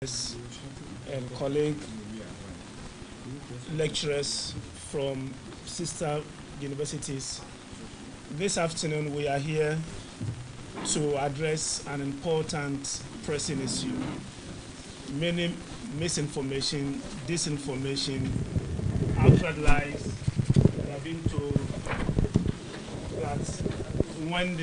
and colleague lecturers from sister universities. This afternoon we are here to address an important pressing issue. Many misinformation, disinformation, outright lies. We have been told that when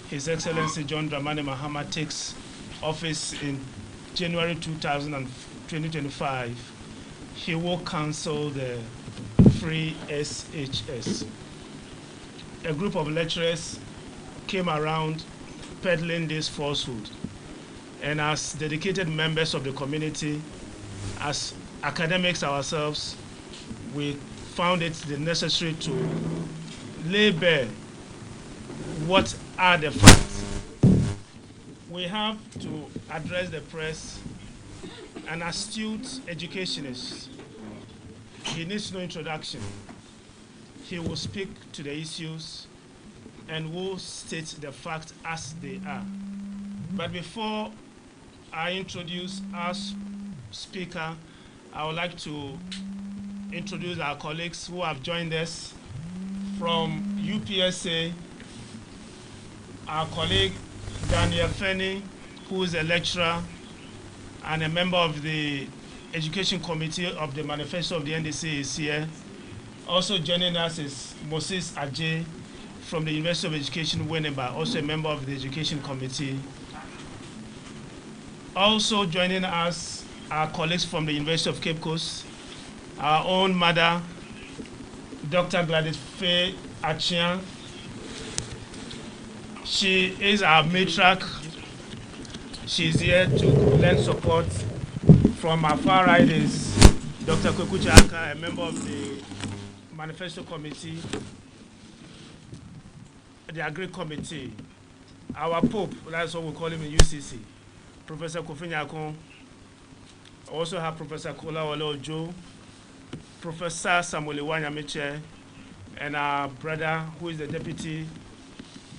His Excellency John Dramani Mahama takes office in January 2025, he will cancel the free SHS. A group of lecturers came around peddling this falsehood, and as dedicated members of the community, as academics ourselves, we found it necessary to lay bare what are the facts. We have to address the press. An astute educationist, he needs no introduction. He will speak to the issues and will state the facts as they are. But before I introduce our speaker, I would like to introduce our colleagues who have joined us from UPSA. Our colleague Daniel Feni, who is a lecturer and a member of the Education Committee of the Manifesto of the NDC, is here. Also joining us is Moses Ajay from the University of Education, Winneba, also a member of the Education Committee. Also joining us are colleagues from the University of Cape Coast, our own mother, Dr. Gladys Faye Achian. She is our matriarch. She's here to lend support. From our far right is Dr. Tvucc, a member of the Manifesto Committee, the Agri Committee. Our Pope, that's what we call him in UCC, Professor Kofi Nyakon. Also have Professor Kola Ojo, Professor Samuel Iwanyamiche, and our brother, who is the Deputy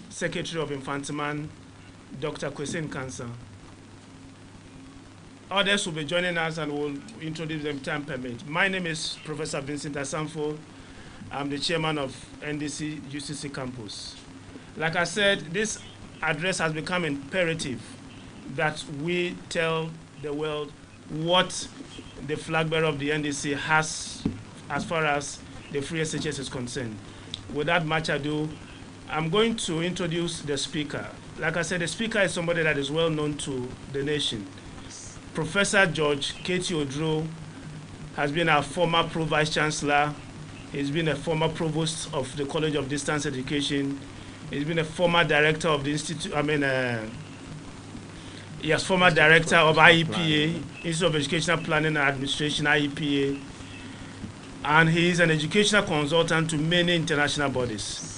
Secretary of Infantiman, Dr. Kwesi Nkansa. Others will be joining us and we'll introduce them time permit. My name is Professor Vincent Asamfo. I'm the chairman of NDC UCC campus. Like I said, this address has become imperative that we tell the world what the flag bearer of the NDC has as far as the free SHS is concerned. Without much ado, I'm going to introduce the speaker. Like I said, the speaker is somebody that is well known to the nation. Professor George K.T. Odro has been our former Pro-Vice Chancellor. He's been a former Provost of the College of Distance Education. He's been a former Director of the Institute, former Director of IEPA, Institute of Educational Planning and Administration, IEPA. And he is an educational consultant to many international bodies.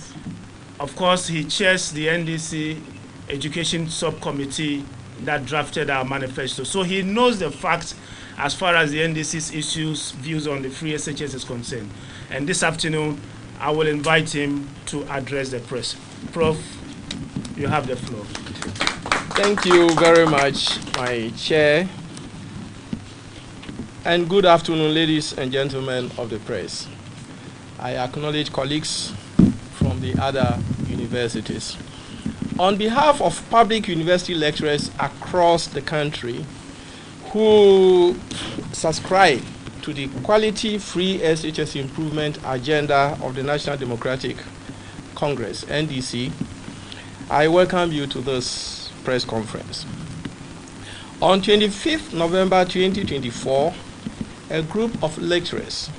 Of course, he chairs the NDC Education Subcommittee that drafted our manifesto. So he knows the facts as far as the NDC's issues, views on the free SHS is concerned. And this afternoon, I will invite him to address the press. Prof, you have the floor. Thank you very much, my chair. And good afternoon, ladies and gentlemen of the press. I acknowledge colleagues from the other universities. On behalf of public university lecturers across the country who subscribe to the quality free SHS improvement agenda of the National Democratic Congress, NDC, I welcome you to this press conference. On 25th November 2024, a group of lecturers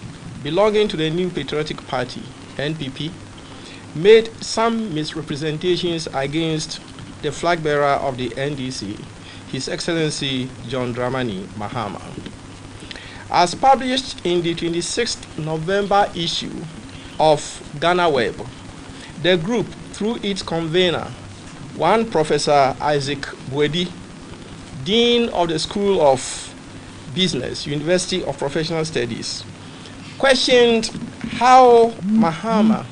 belonging to the New Patriotic Party, NPP, made some misrepresentations against the flag bearer of the NDC, His Excellency John Dramani Mahama. As published in the 26th November issue of Ghana Web, the group, through its convener, one Professor Isaac Bwedi, Dean of the School of Business, University of Professional Studies, questioned how Mahama,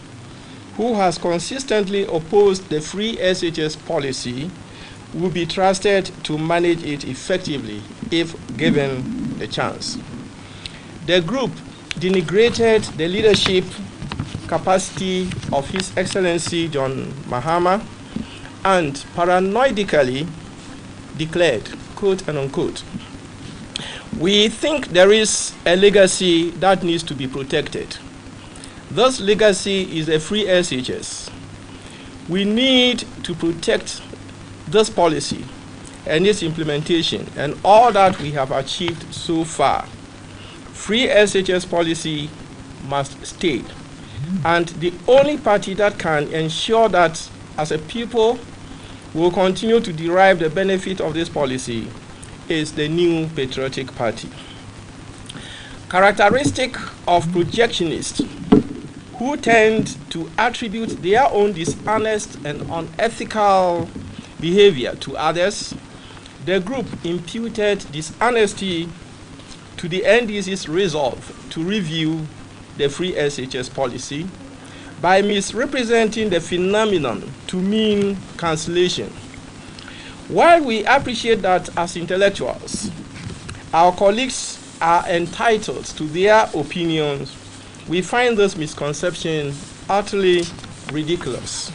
who has consistently opposed the free SHS policy, will be trusted to manage it effectively if given the chance. The group denigrated the leadership capacity of His Excellency John Mahama and paranoidically declared, quote and unquote, "We think there is a legacy that needs to be protected. This legacy is a free SHS. We need to protect this policy and its implementation and all that we have achieved so far. Free SHS policy must stay. And the only party that can ensure that as a people will continue to derive the benefit of this policy is the New Patriotic Party." Characteristic of projectionists who tend to attribute their own dishonest and unethical behavior to others, the group imputed dishonesty to the NDC's resolve to review the free SHS policy by misrepresenting the phenomenon to mean cancellation. While we appreciate that as intellectuals, our colleagues are entitled to their opinions, we find this misconception utterly ridiculous.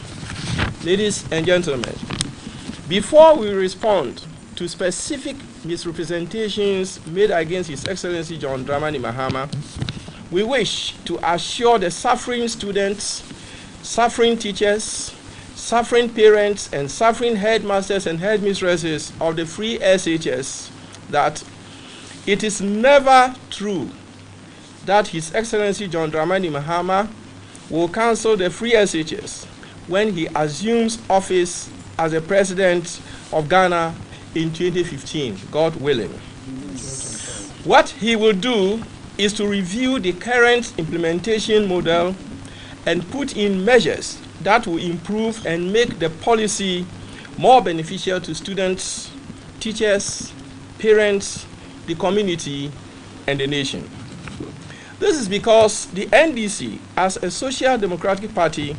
Ladies and gentlemen, before we respond to specific misrepresentations made against His Excellency John Dramani Mahama, we wish to assure the suffering students, suffering teachers, suffering parents, and suffering headmasters and headmistresses of the free SHS that it is never true that His Excellency John Dramani Mahama will cancel the free SHS when he assumes office as the President of Ghana in 2015, God willing. What he will do is to review the current implementation model and put in measures that will improve and make the policy more beneficial to students, teachers, parents, the community, and the nation. This is because the NDC, as a social democratic party,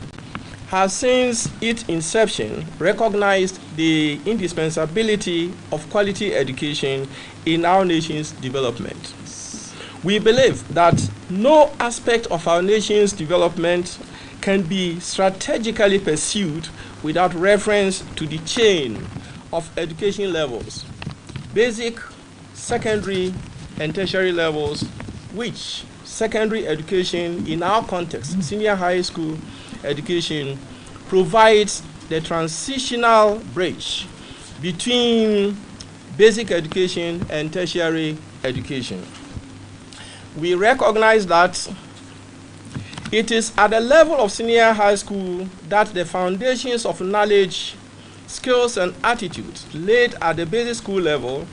has since its inception recognized the indispensability of quality education in our nation's development. We believe that no aspect of our nation's development can be strategically pursued without reference to the chain of education levels, basic, secondary, and tertiary levels, which secondary education in our context, senior high school education, provides the transitional bridge between basic education and tertiary education. We recognize that it is at the level of senior high school that the foundations of knowledge, skills, and attitudes laid at the basic school level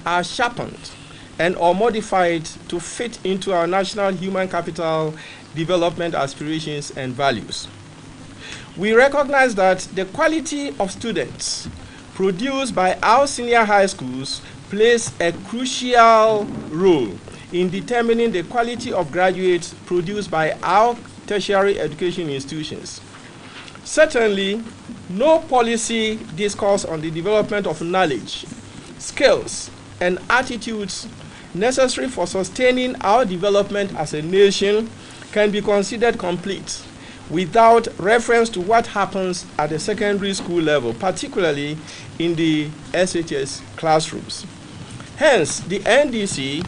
are sharpened and or modified to fit into our national human capital development aspirations and values. We recognize that the quality of students produced by our senior high schools plays a crucial role in determining the quality of graduates produced by our tertiary education institutions. Certainly, no policy discourse on the development of knowledge, skills, and attitudes necessary for sustaining our development as a nation can be considered complete without reference to what happens at the secondary school level, particularly in the SHS classrooms. Hence, the NDC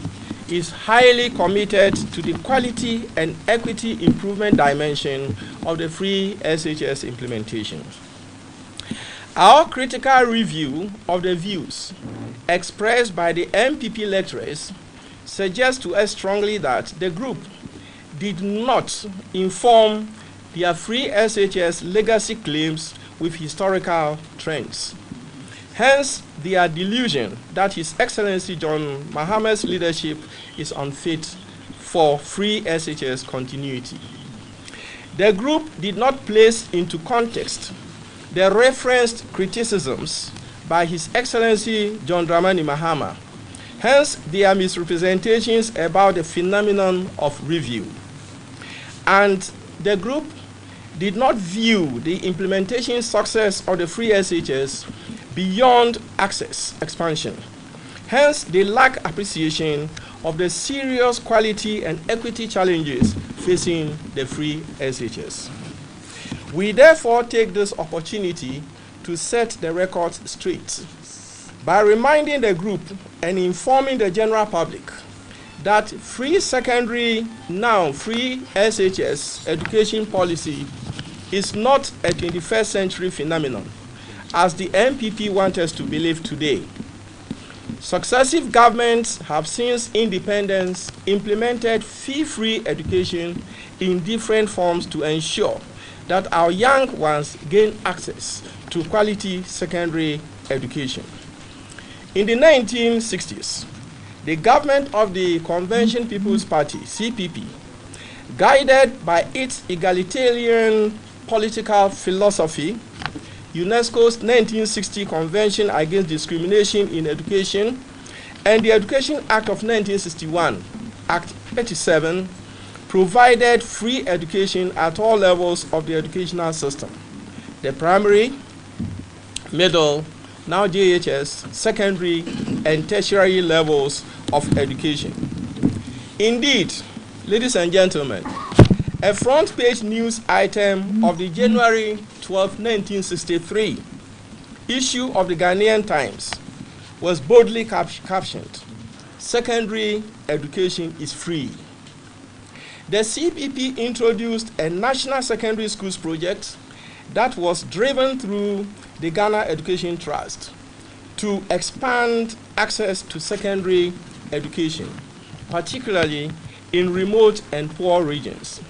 is highly committed to the quality and equity improvement dimension of the free SHS implementation. Our critical review of the views expressed by the MPP lecturers suggests to us strongly that the group did not inform their free SHS legacy claims with historical trends. Hence, their delusion that His Excellency John Mahama's leadership is unfit for free SHS continuity. The group did not place into context the referenced criticisms by His Excellency John Dramani Mahama. Hence, their misrepresentations about the phenomenon of review. And the group did not view the implementation success of the free SHS beyond access expansion. Hence, they lack appreciation of the serious quality and equity challenges facing the free SHS. We therefore take this opportunity to set the record straight by reminding the group and informing the general public that free secondary, now free SHS education policy is not a 21st century phenomenon, as the MPP want us to believe today. Successive governments have since independence implemented fee-free education in different forms to ensure that our young ones gain access to quality secondary education. In the 1960s, the government of the Convention People's Party, CPP, guided by its egalitarian political philosophy, UNESCO's 1960 Convention Against Discrimination in Education, and the Education Act of 1961, Act 87, provided free education at all levels of the educational system: the primary, middle, now JHS, secondary, and tertiary levels of education. Indeed, ladies and gentlemen, a front page news item of the January 12, 1963 issue of the Ghanaian Times was boldly captioned, "Secondary education is free." The CPP introduced a national secondary schools project that was driven through the Ghana Education Trust to expand access to secondary education, particularly in remote and poor regions.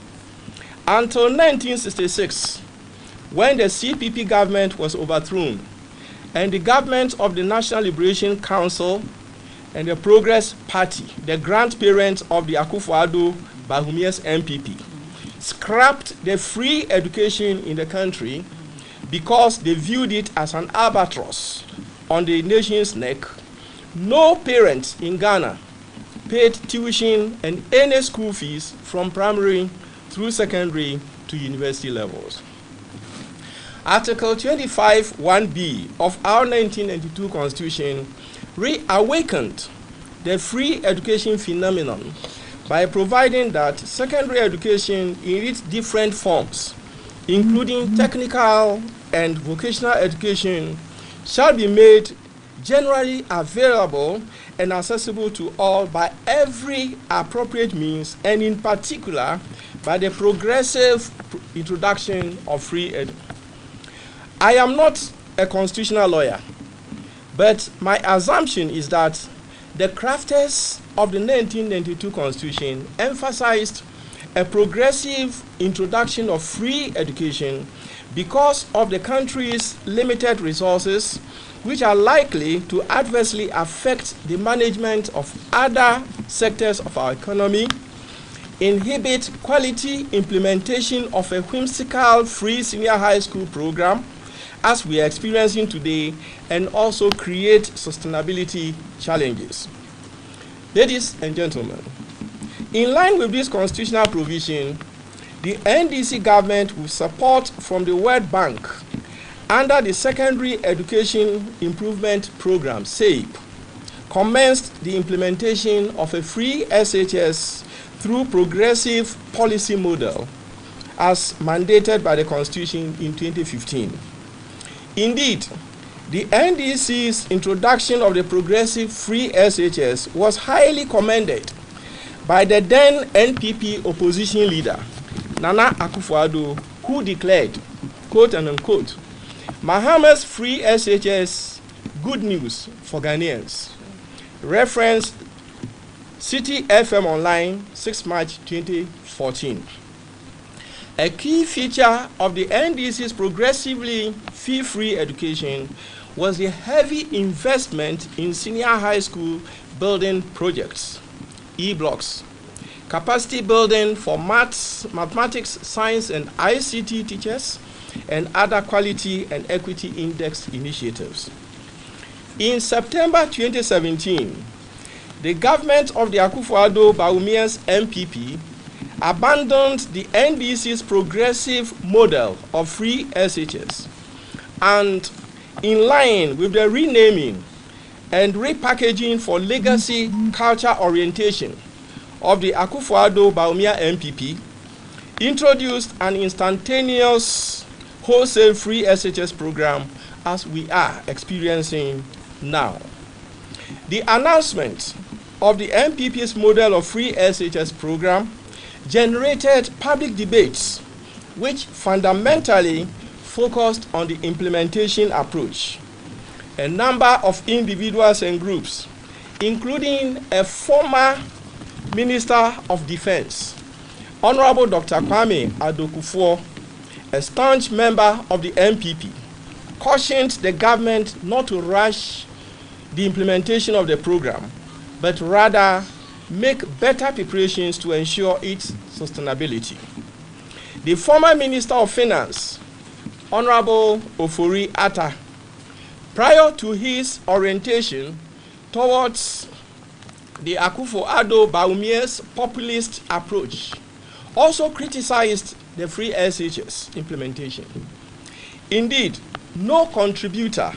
Until 1966, when the CPP government was overthrown and the government of the National Liberation Council and the Progress Party, the grandparents of the Akufo-Addo Bahumia's MPP, scrapped the free education in the country because they viewed it as an albatross on the nation's neck. No parent in Ghana paid tuition and any school fees from primary through secondary to university levels. Article 25 1B of our 1992 Constitution reawakened the free education phenomenon by providing that secondary education in its different forms, including technical and vocational education, shall be made generally available and accessible to all by every appropriate means, and in particular by the progressive introduction of free ed. I am not a constitutional lawyer, but my assumption is that the crafters of the 1992 Constitution emphasized a progressive introduction of free education because of the country's limited resources, which are likely to adversely affect the management of other sectors of our economy, inhibit quality implementation of a whimsical free senior high school program, as we are experiencing today, and also create sustainability challenges. Ladies and gentlemen, in line with this constitutional provision, the NDC government, with support from the World Bank under the Secondary Education Improvement Program, SAIP, commenced the implementation of a free SHS through progressive policy model as mandated by the Constitution in 2015. Indeed, the NDC's introduction of the progressive free SHS was highly commended by the then NPP opposition leader, Nana Akufo-Addo, who declared, quote and unquote, "Mahama's free SHS, good news for Ghanaians." Reference City FM Online, 6 March 2014. A key feature of the NDC's progressively fee-free education was the heavy investment in senior high school building projects, E-blocks, capacity building for maths, mathematics, science, and ICT teachers, and other quality and equity index initiatives. In September 2017, the government of the Akufo-Addo Bahumia's MPP abandoned the NDC's progressive model of free SHS and in line with the renaming and repackaging for legacy culture orientation of the Akufo-Addo Bawumia MPP, introduced an instantaneous wholesale free SHS program as we are experiencing now. The announcement of the MPP's model of free SHS program generated public debates which fundamentally focused on the implementation approach. A number of individuals and groups, including a former Minister of Defense, Honorable Dr. Kwame Adokufo, a staunch member of the MPP, cautioned the government not to rush the implementation of the program, but rather make better preparations to ensure its sustainability. The former Minister of Finance, Honorable Ofori Atta, prior to his orientation towards the Akufo-Addo Bawumia's populist approach, also criticized the free SHS implementation. Indeed, no contributor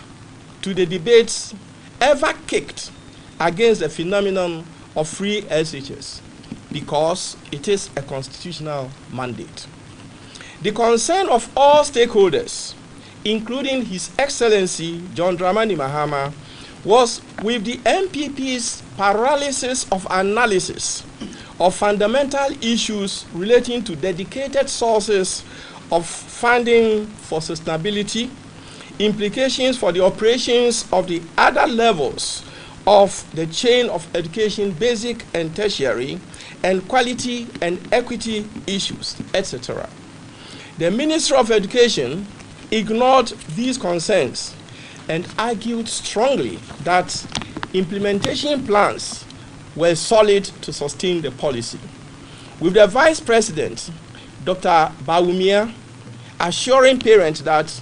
to the debates ever kicked against the phenomenon of free SHS because it is a constitutional mandate. The concern of all stakeholders, including His Excellency John Dramani Mahama, was with the MPP's paralysis of analysis of fundamental issues relating to dedicated sources of funding for sustainability, implications for the operations of the other levels of the chain of education, basic and tertiary, and quality and equity issues, etc. The Ministry of Education ignored these concerns and argued strongly that implementation plans were solid to sustain the policy, with the Vice President, Dr. Bawumia, assuring parents that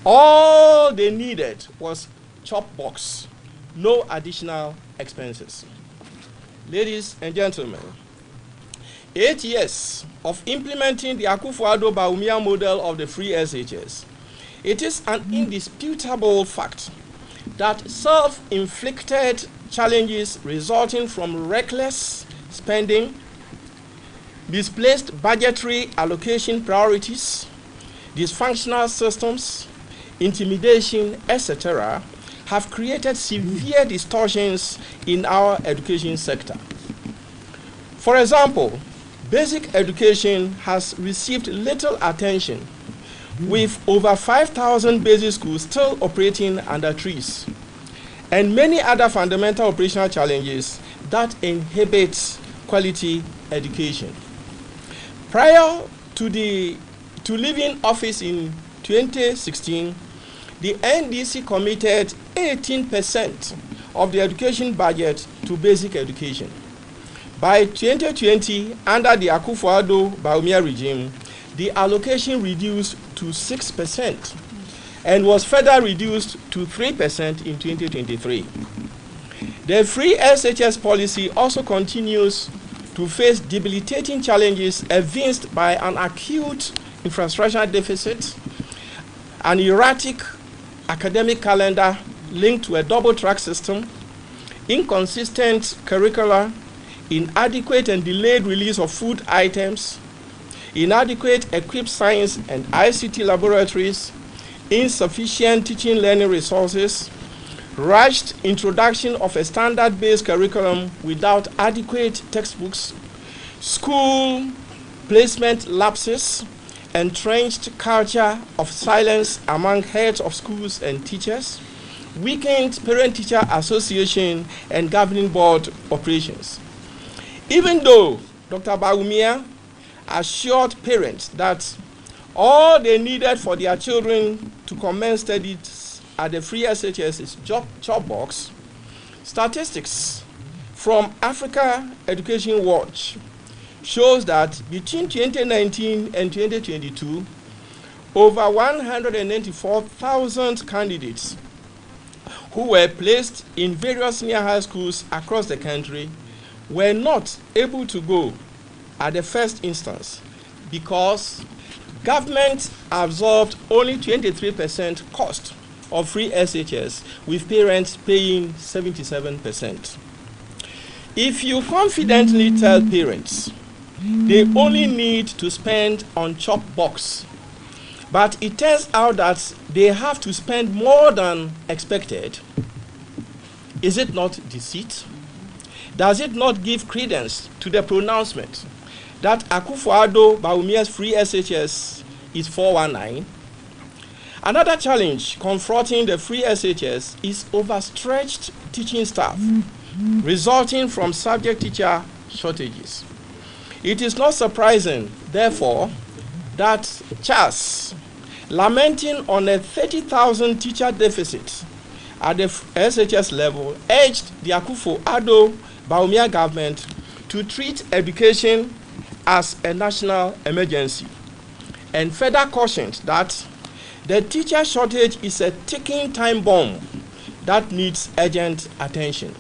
all they needed was chop box, no additional expenses. Ladies and gentlemen, 8 years of implementing the Akufo-Addo Bawumia model of the free SHS, it is an indisputable fact that self-inflicted challenges resulting from reckless spending, misplaced budgetary allocation priorities, dysfunctional systems, intimidation, etc., have created severe distortions in our education sector. For example, basic education has received little attention, with over 5,000 basic schools still operating under trees, and many other fundamental operational challenges that inhibit quality education. Prior to leaving office in 2016, the NDC committed 18% of the education budget to basic education. By 2020, under the Akufo-Addo Bawumia regime, the allocation reduced to 6% and was further reduced to 3% in 2023. The free SHS policy also continues to face debilitating challenges evinced by an acute infrastructural deficit, an erratic academic calendar linked to a double-track system, inconsistent curricula, inadequate and delayed release of food items, inadequate equipped science and ICT laboratories, insufficient teaching learning resources, rushed introduction of a standard-based curriculum without adequate textbooks, school placement lapses, entrenched culture of silence among heads of schools and teachers, weakened parent-teacher association and governing board operations. Even though Dr. Bawumia assured parents that all they needed for their children to commence studies at the free SHS is chop box, statistics from Africa Education Watch shows that between 2019 and 2022, over 194,000 candidates who were placed in various senior high schools across the country were not able to go at the first instance because government absorbed only 23% cost of free SHS, with parents paying 77%. If you confidently tell parents they only need to spend on chop box, but it turns out that they have to spend more than expected, is it not deceit? Does it not give credence to the pronouncement that Akufo-Addo Bawumia's free SHS is 419? Another challenge confronting the free SHS is overstretched teaching staff, resulting from subject teacher shortages. It is not surprising, therefore, that CHAS, lamenting on a 30,000 teacher deficit at the SHS level, urged the Akufo-Addo Bawumia government to treat education as a national emergency, and further cautioned that the teacher shortage is a ticking time bomb that needs urgent attention.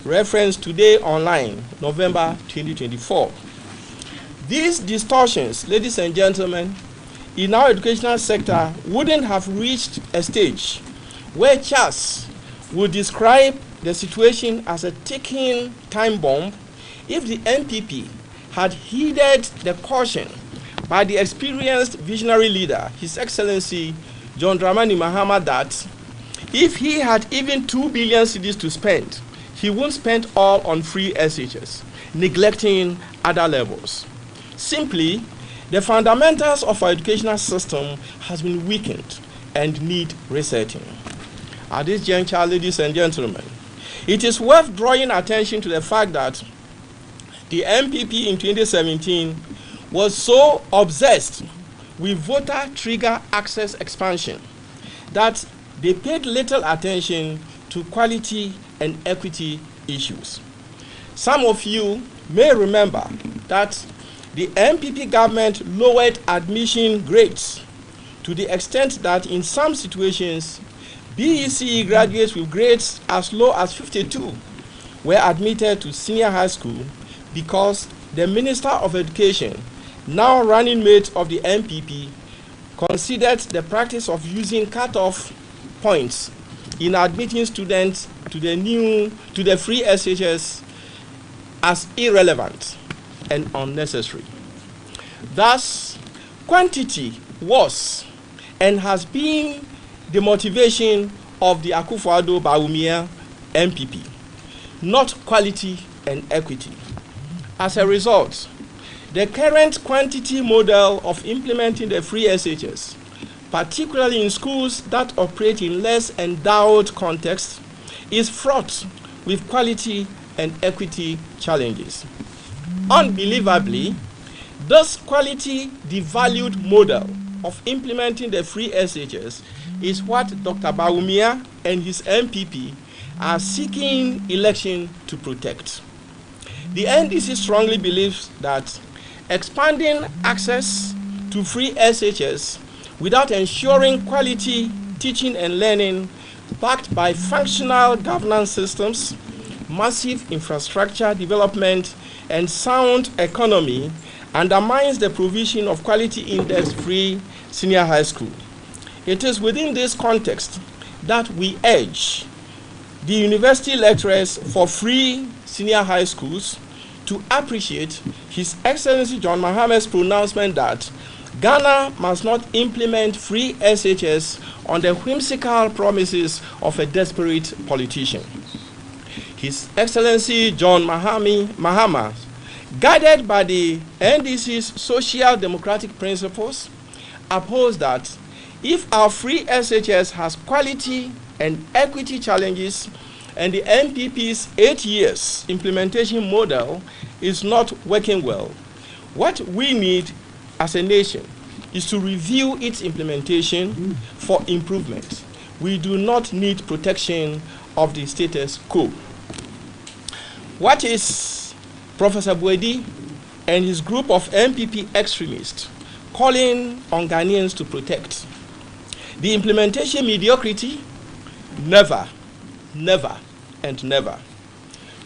Reference Today Online, November 2024. These distortions, ladies and gentlemen, in our educational sector wouldn't have reached a stage where CHAS would describe the situation as a ticking time bomb if the MPP had heeded the caution by the experienced visionary leader, His Excellency John Dramani Mahama, that if he had even 2 billion cedis to spend, he won't spend all on free SHS, neglecting other levels. Simply, the fundamentals of our educational system has been weakened and need resetting. At this juncture, ladies and gentlemen, it is worth drawing attention to the fact that the MPP in 2017 was so obsessed with voter trigger access expansion that they paid little attention to quality and equity issues. Some of you may remember that the MPP government lowered admission grades to the extent that in some situations, BECE graduates with grades as low as 52 were admitted to senior high school because the Minister of Education, now running mate of the MPP, considered the practice of using cut-off points in admitting students to the free SHS as irrelevant and unnecessary. Thus, quantity was and has been the motivation of the Akufo-Addo Bawumia MPP, not quality and equity. As a result, the current quantity model of implementing the free SHS, particularly in schools that operate in less endowed contexts, is fraught with quality and equity challenges. Unbelievably, this quality devalued model of implementing the free SHS is what Dr. Bawumia and his MPP are seeking election to protect. The NDC strongly believes that expanding access to free SHS without ensuring quality teaching and learning backed by functional governance systems, massive infrastructure development, and sound economy undermines the provision of quality index-free senior high school. It is within this context that we urge the university lecturers for free senior high schools to appreciate His Excellency John Mahama's pronouncement that Ghana must not implement free SHS on the whimsical promises of a desperate politician. His Excellency John Mahama, guided by the NDC's social democratic principles, upholds that if our free SHS has quality and equity challenges and the MPP's 8 years implementation model is not working well, what we need as a nation is to review its implementation for improvement. We do not need protection of the status quo. What is Professor Boedi and his group of MPP extremists calling on Ghanaians to protect? The implementation mediocrity? Never, never, and never.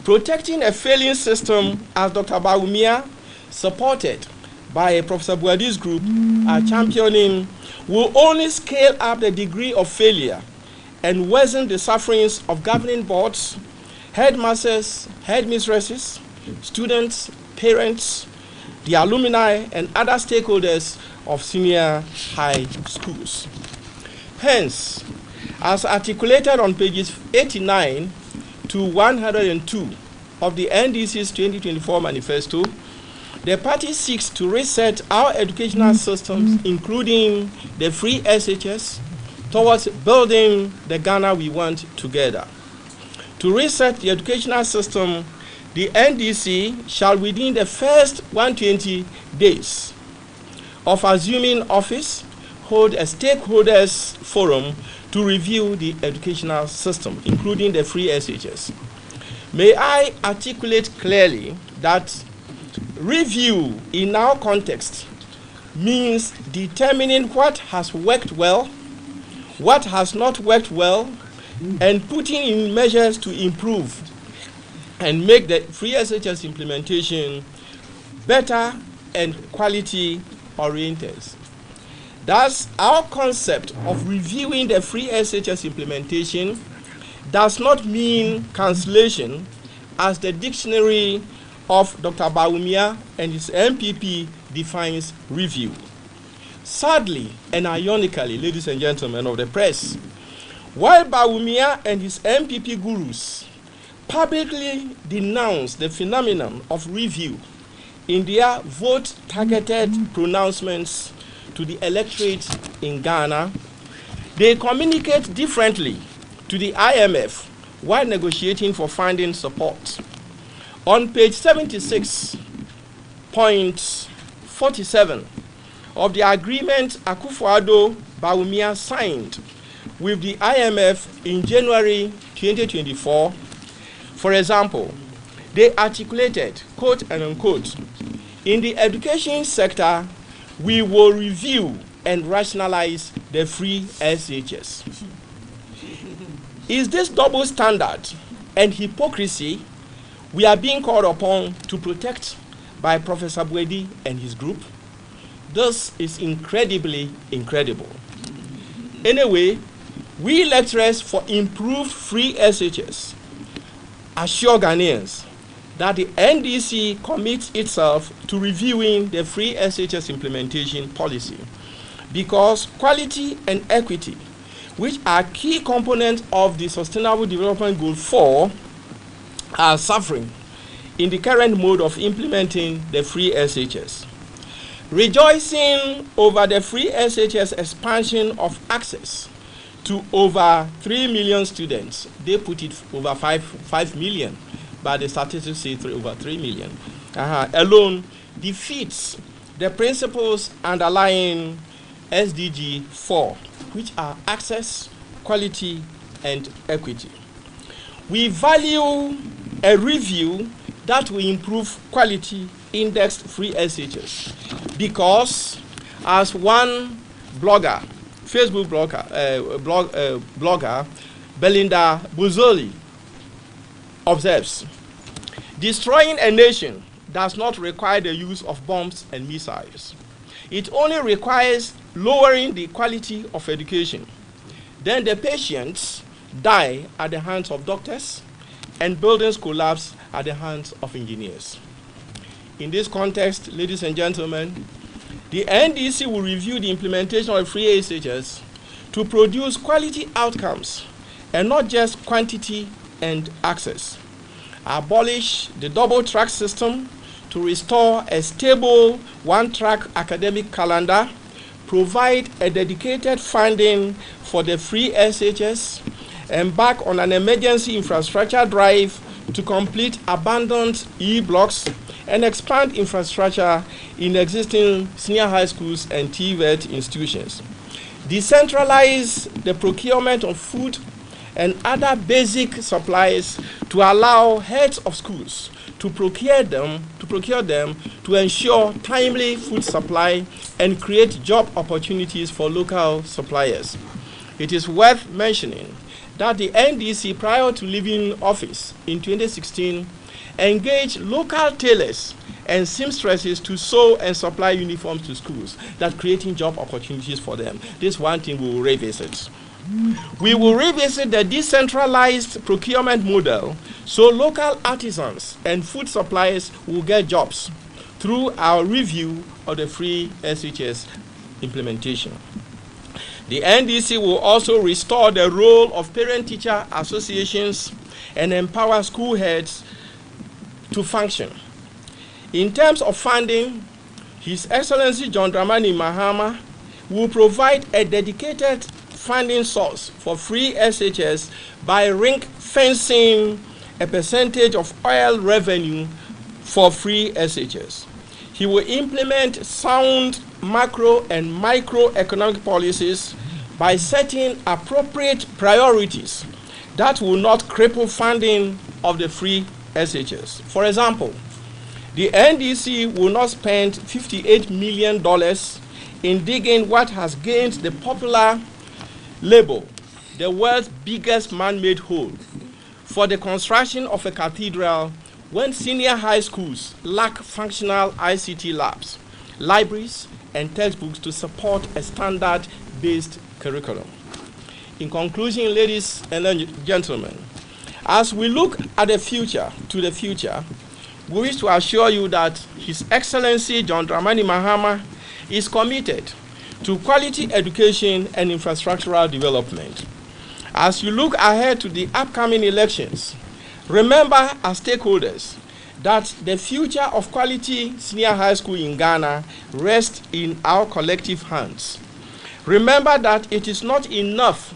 Protecting a failing system, as Dr. Bawumia supported by Professor Buadi's group are championing will only scale up the degree of failure and worsen the sufferings of governing boards, headmasters, headmistresses, students, parents, the alumni, and other stakeholders of senior high schools. Hence, as articulated on pages 89 to 102 of the NDC's 2024 manifesto, the party seeks to reset our educational systems, including the free SHS, towards building the Ghana we want together. To reset the educational system, the NDC shall, within the first 120 days of assuming office, hold a stakeholders forum to review the educational system, including the free SHS. May I articulate clearly that review in our context means determining what has worked well, what has not worked well, and putting in measures to improve and make the free SHS implementation better and quality oriented. Thus, our concept of reviewing the free SHS implementation does not mean cancellation, as the dictionary of Dr. Bawumia and his MPP defines review. Sadly and ironically, ladies and gentlemen of the press, while Bawumia and his MPP gurus publicly denounce the phenomenon of review in their vote-targeted pronouncements to the electorate in Ghana, they communicate differently to the IMF while negotiating for funding support. On page 76.47 of the agreement Akufo-Addo Bawumia signed with the IMF in January 2024, for example, they articulated, quote and unquote, in the education sector, we will review and rationalize the free SHS. Is this double standard and hypocrisy we are being called upon to protect by Professor Buadi and his group? This is incredibly incredible. Anyway, we lecturers for improved free SHS assure Ghanaians that the NDC commits itself to reviewing the free SHS implementation policy, because quality and equity, which are key components of the Sustainable Development Goal 4, are suffering in the current mode of implementing the free SHS. Rejoicing over the free SHS expansion of access to over 3 million students, they put it over 5 million, but the statistics say over 3 million, alone defeats the principles underlying SDG 4, which are access, quality, and equity. We value a review that will improve quality indexed free SHS, because as one blogger, Facebook blogger, Belinda Buzoli, observes, destroying a nation does not require the use of bombs and missiles. It only requires lowering the quality of education. Then the patients die at the hands of doctors and buildings collapse at the hands of engineers. In this context, ladies and gentlemen, the NDC will review the implementation of free SHS to produce quality outcomes and not just quantity and access. Abolish the double track system to restore a stable one-track academic calendar, provide a dedicated funding for the free SHS, embark on an emergency infrastructure drive to complete abandoned E-blocks, and expand infrastructure in existing senior high schools and TVET institutions. Decentralize the procurement of food and other basic supplies to allow heads of schools to procure them to ensure timely food supply and create job opportunities for local suppliers. It is worth mentioning that the NDC, prior to leaving office in 2016, engaged local tailors and seamstresses to sew and supply uniforms to schools, that creating job opportunities for them. This one thing we will revisit. We will revisit the decentralized procurement model so local artisans and food suppliers will get jobs through our review of the free SHS implementation. The NDC will also restore the role of parent-teacher associations and empower school heads to function. In terms of funding, His Excellency John Dramani Mahama will provide a dedicated funding source for free SHS by ring-fencing a percentage of oil revenue for free SHS. He will implement sound macro and microeconomic policies by setting appropriate priorities that will not cripple funding of the free SHS. For example, the NDC will not spend $58 million in digging what has gained the popular label, the world's biggest man-made hole, for the construction of a cathedral when senior high schools lack functional ICT labs, libraries, and textbooks to support a standard-based curriculum. In conclusion, ladies and gentlemen, as we look at the future, we wish to assure you that His Excellency John Dramani Mahama is committed to quality education and infrastructural development. As you look ahead to the upcoming elections, remember as stakeholders that the future of quality senior high school in Ghana rests in our collective hands. Remember that it is not enough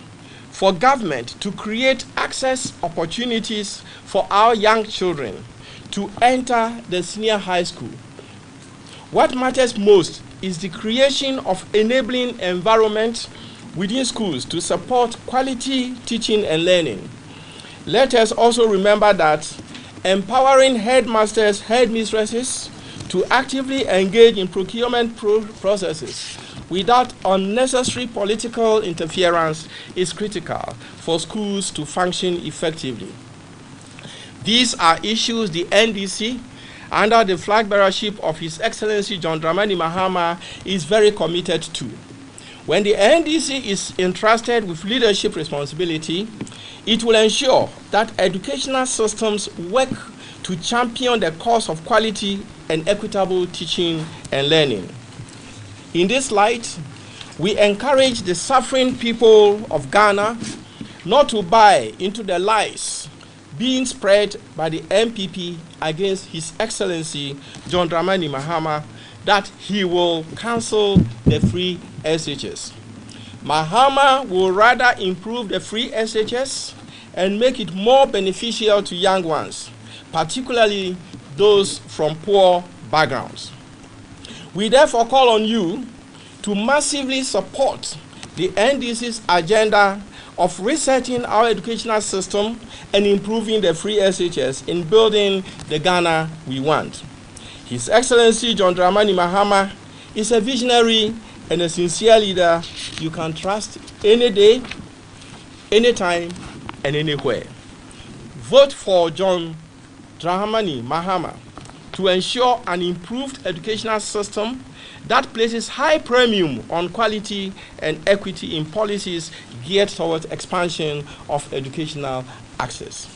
for government to create access opportunities for our young children to enter the senior high school. What matters most is the creation of enabling environment within schools to support quality teaching and learning. Let us also remember that empowering headmasters, headmistresses to actively engage in procurement processes without unnecessary political interference is critical for schools to function effectively. These are issues the NDC, under the flag bearership of His Excellency John Dramani Mahama, is very committed to. When the NDC is entrusted with leadership responsibility, it will ensure that educational systems work to champion the cause of quality and equitable teaching and learning. In this light, we encourage the suffering people of Ghana not to buy into the lies being spread by the MPP against His Excellency John Dramani Mahama that he will cancel the free SHS. Mahama will rather improve the free SHS and make it more beneficial to young ones, particularly those from poor backgrounds. We therefore call on you to massively support the NDC's agenda of resetting our educational system and improving the free SHS in building the Ghana we want. His Excellency John Dramani Mahama is a visionary and a sincere leader you can trust any day, anytime, and anywhere. Vote for John Dramani Mahama to ensure an improved educational system that places high premium on quality and equity in policies geared towards expansion of educational access.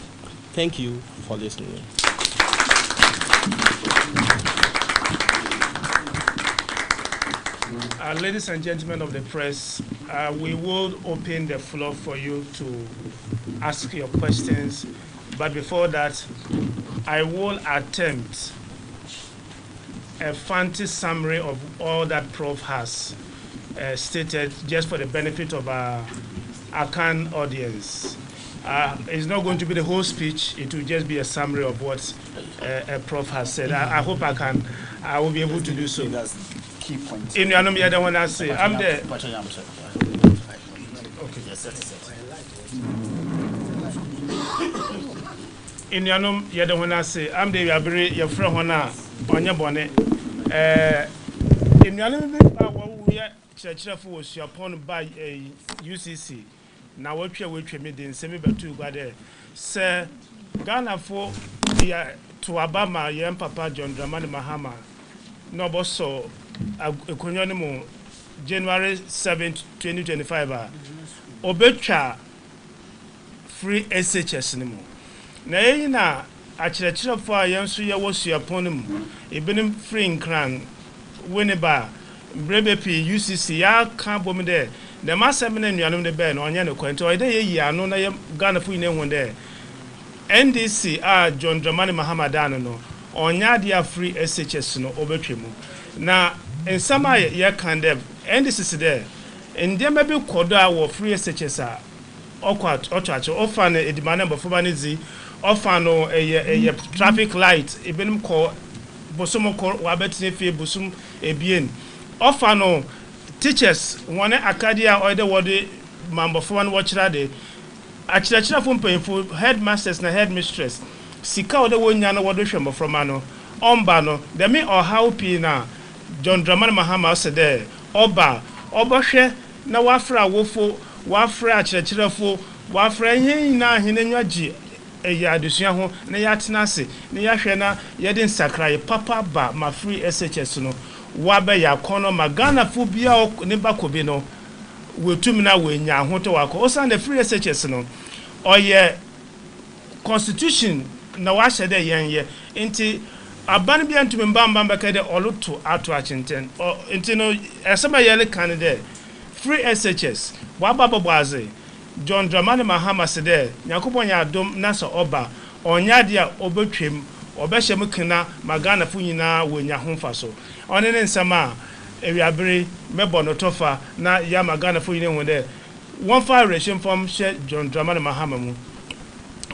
Thank you for listening. Ladies and gentlemen of the press, we will open the floor for you to ask your questions. But before that, I will attempt a fancy summary of all that Prof has stated, just for the benefit of our Akan audience. It's not going to be the whole speech, it will just be a summary of what Prof has said. I hope I will be able to do so. Key points. In your name, I want to say, I'm there. In your name, you don't want to say, I'm there, your friend, on your bonnet. In your name, we are church was upon by a UCC. Now, what you will treat me, then send me back to Sir Ghana for the to Abama yem Papa John Dramani Mahama no boso ekonyo January 7, 2025 obetwa free SHS ni mu na yi na akyerɛkyerɛfo a yɛn so yɛwɔ suapɔn no mu ebinom free nkran Winneba Brebepi UCC ya ka bom de the masem na nuanom de bɛɛ na ɔnyɛ ne kwento ɔyɛ dɛ yɛyi ano na yɛ Ghana fo nyina hu de NDC a John Dramani Mahama dan no ɔnya de free SHS no obetwa mu na nsama yɛ kan de NDC se de ndɛma bi kɔdɔ a wɔ free SHS a ɔtwache ɔfa no edimane bɔfoba ne zi ɔfa no ɛyɛ traffic light ebinom kɔ bosom kɔ wabɛtene fie bosom ebien ɔfa no teachers wɔne akadia ɔde wɔde mambɔfoba no wɔkyerɛ de akyerɛkyerɛfo mpanyinfo headmasters na headmistress sika ɔde wɔnya no wɔde hwɛ mbɔfrɔma no ɔmba no dɛme ɔhaw pii na John Dramani Mahama ɔsɛ dɛ ɔba ɔbɛhwɛ na wafra wofo wafra akyerɛkyerɛfo wafra yɛn na henenwa gye ɛyɛ adesua ho na yɛatena ase na yɛahwɛ na yɛde nsakrae papa ba ma free SHS no wabɛyɛ akɔnɔ ma Ghana fo bia ne bakobi no wetum na wenya ho to wakɔ osan the free SHS no ɔyɛ constitution na wahyɛ dɛ yɛnyɛ nti aban bia ntumi mbamba bɛka dɛ ɔloto ato akyenten nti no ɛsɛma yɛle kan dɛ free SHS wababɔbɔaze John Dramani Mahama se de Nyankopɔn ya adom na so oba onya de a obetwem obɛhyɛ mu kena magana fo nyina wonya ho fa so ɔne ne nsama ewiabere mebɔ no tofa na ya magana fo nyina hu de one fire ration from John Dramani Mahama mu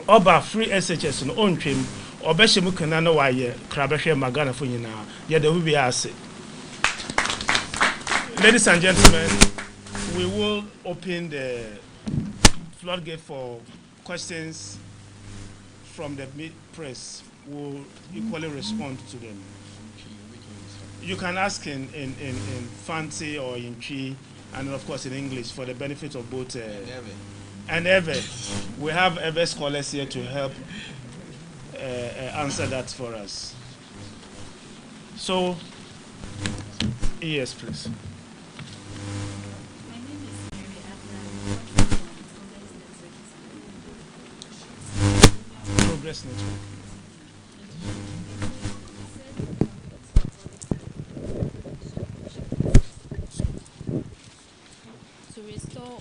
oba free SHS no ontwem obɛhyɛ mu kena na wayɛ krabɛhwɛ magana fo nyina ye de bi ase. Ladies and gentlemen, we will open the floodgate for questions from the press. We'll equally respond to them. You can ask in Fancy or in Chi, and of course in English for the benefit of both and Eve. We have Eve scholars here to help answer that for us. So, yes, please. Progress Network. To restore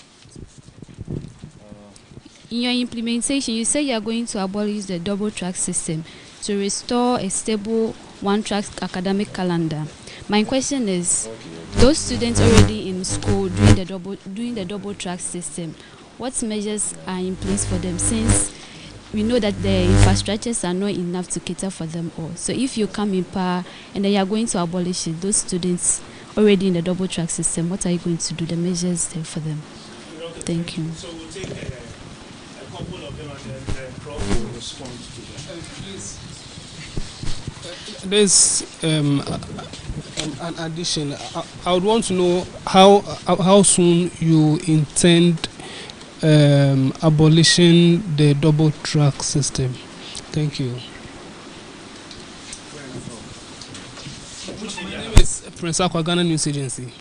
in your implementation, you say you are going to abolish the double track system to restore a stable one-track academic calendar. My question is, those students already in school doing the double track system, what measures are in place for them, since we know that the infrastructures are not enough to cater for them all? So if you come in power and then you are going to abolish it, those students already in the double track system, what are you going to do, the measures there for them? Thank you. So we'll take a couple of them and then Prof will respond to them. Please. There's an addition. I would want to know how soon you intend abolishing the double track system. Thank you. My name is Prince Akwa, Ghana News Agency.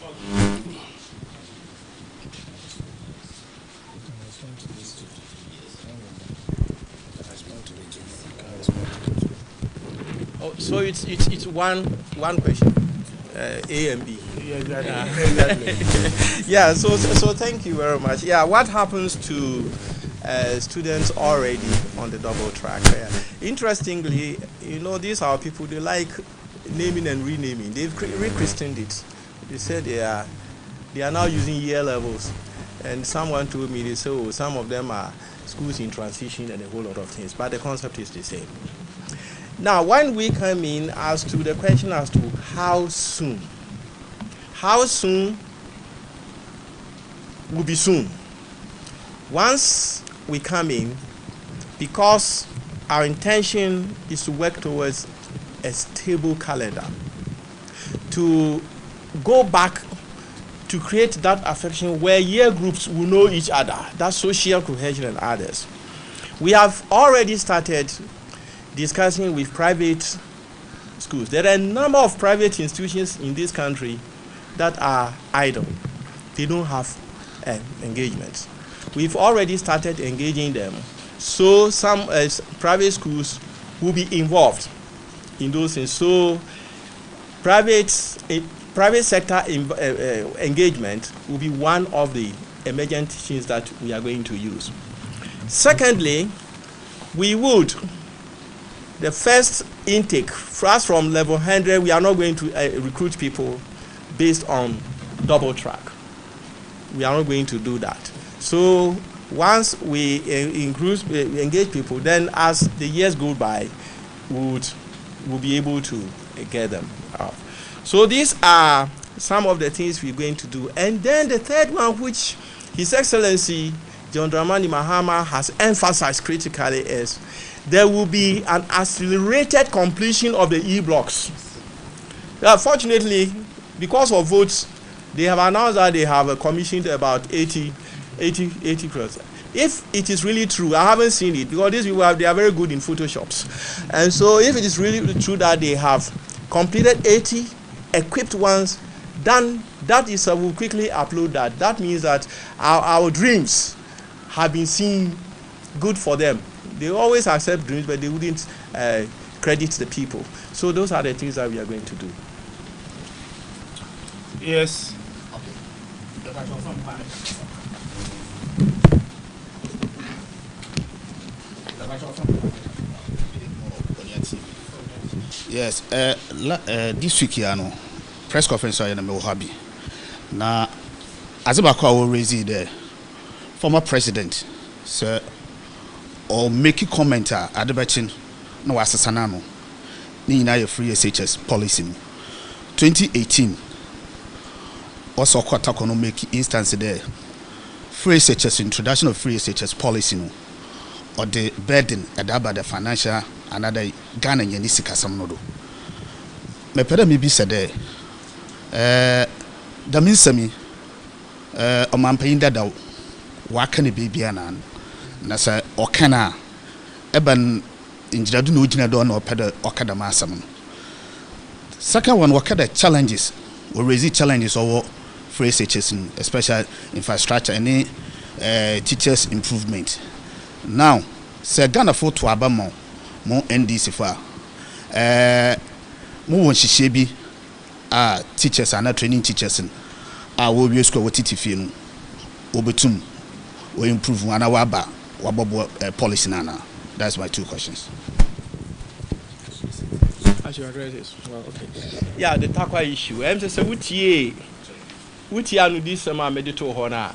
So it's one question, A and B. Yeah, exactly. Yeah. So thank you very much. Yeah. What happens to students already on the double track? Interestingly, these are people, they like naming and renaming. They've rechristened it. They said they are now using year levels, and someone told me, they say, some of them are schools in transition and a whole lot of things, but the concept is the same. Now, when we come in as to the question as to how soon will be soon. Once we come in, because our intention is to work towards a stable calendar, to go back to create that affection where year groups will know each other, that social cohesion and others. We have already started discussing with private schools. There are a number of private institutions in this country that are idle. They don't have engagements. We've already started engaging them. So some private schools will be involved in those things. So private sector engagement will be one of the emergent things that we are going to use. Secondly, the first intake, first from level 100, we are not going to recruit people based on double track. We are not going to do that. So once we engage people, then as the years go by, we'll be able to get them out. So these are some of the things we're going to do. And then the third one, which His Excellency John Dramani Mahama has emphasized critically, is there will be an accelerated completion of the e-blocks. Fortunately, because of votes, they have announced that they have commissioned about 80 crores. If it is really true, I haven't seen it, because these people they are very good in photoshops. And so if it is really true that they have completed 80 equipped ones, then that is, we'll quickly upload that. That means that our dreams have been seen good for them. They always accept dreams, but they wouldn't credit the people. So those are the things that we are going to do. Yes. Yes, this week here, no press conference I am happy. Now, as about our raise the former president, sir, or make a comment at the betting, no assassinano, ni free SHS policy. 2018 also quite economic instance there. Free SHS introduction of free SHS policy no, or the burden about the financial another Ghana Yanisika Samnodo. Me peda mi bi said da minsami o mampayin dada wa ka ne bibia na sa o kana eban injiradu no gina do na o peda o kada ma asam. Second one, what kind of challenges or raise challenges or for SHS, especially infrastructure and teachers improvement. Now, say Ghana for to abamo more NDC for more when she be teachers and not training teachers and will be school with TTF obetum or improve one hour policy nana. That's my two questions. As you address this, well, okay. Yeah, the Tvucc issue. I'm just saying, which year this summer medito hona.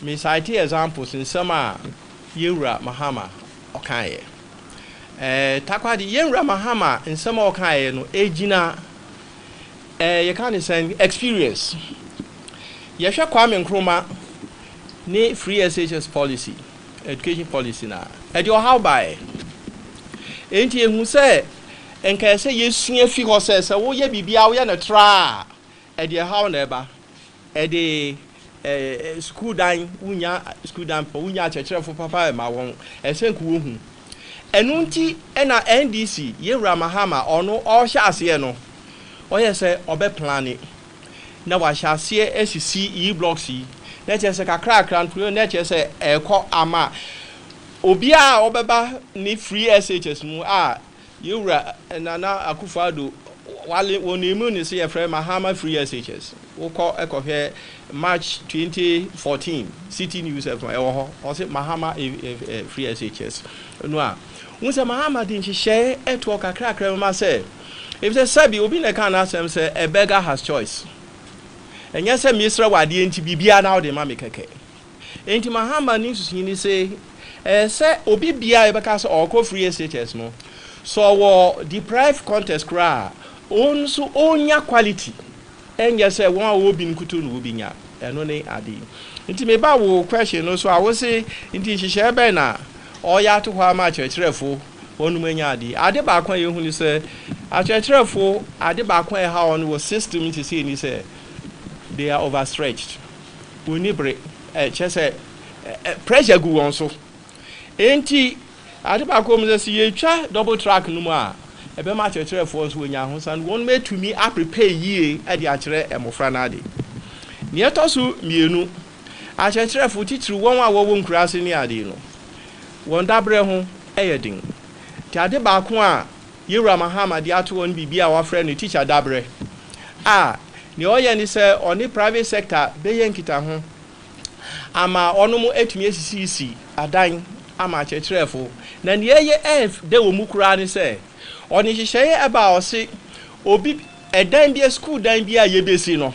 Me cite examples in summer Yura Mahama Okaye. Tvucc the Yura Mahama in summer Okaye no ejina. You can't say experience. Yesha Kwame Nkrumah ne free SHS policy, education policy na. At your how by? Ain't you who say? And can say you see a figure says, oh, ye be out in a tra at your how neighbor at the school dine, school dine for Unya church for papa and my one, and send woo. And Unti and our NDC, ye Ramahama or no, or shall see no. Or yes, or be planning. Now I shall see SEC E block C. Let us a crack and put let us say a call ama. Obia obeba ni free SHS mu Yura and Nana Akufado, while when you moon is a friend Mahama free SHS. We call Echo here March 2014. City News of my or say Mahama free SHS. No, once a Mahama didn't share a talk a crack, I say. If the Sabi will be a can ask them, say a beggar has choice. And yes, a Mr. Wadi ain't to be now the mammy cake. Ain't Mahama needs to say, say, Obi Bia because or co free SHS no. So deprived contest cry also onya quality and yes one will be kutun will be nya and only adi inti me ba wo question no so I will say inti hihye be na or ya to kwa ma chechirefo wonu manya ade ba kwa ye hu say a chechirefo ade ba kwa ha on was system inti say ni say they are overstretched we need break chese pressure go on so inti ade ba ko mo se ye twa double track no mu a ebe ma chechere fo so nya ho san won me to me a prepare yie e de a kire emofra na ade ne etoso mienu a chechere fo titiri won a wo nkurase ni ade no won dabre ho eyedin ti ade ba ko a yewura mahama de ato won bibia wa frɛ no teacher dabre ne oye ni se oni private sector be yen kita ho ama onu mu etumi esisi adan ama chechrefo na ne ye de wo mu kura ni se oni hihye eba o se obi edan bi school dan bi a ye besi no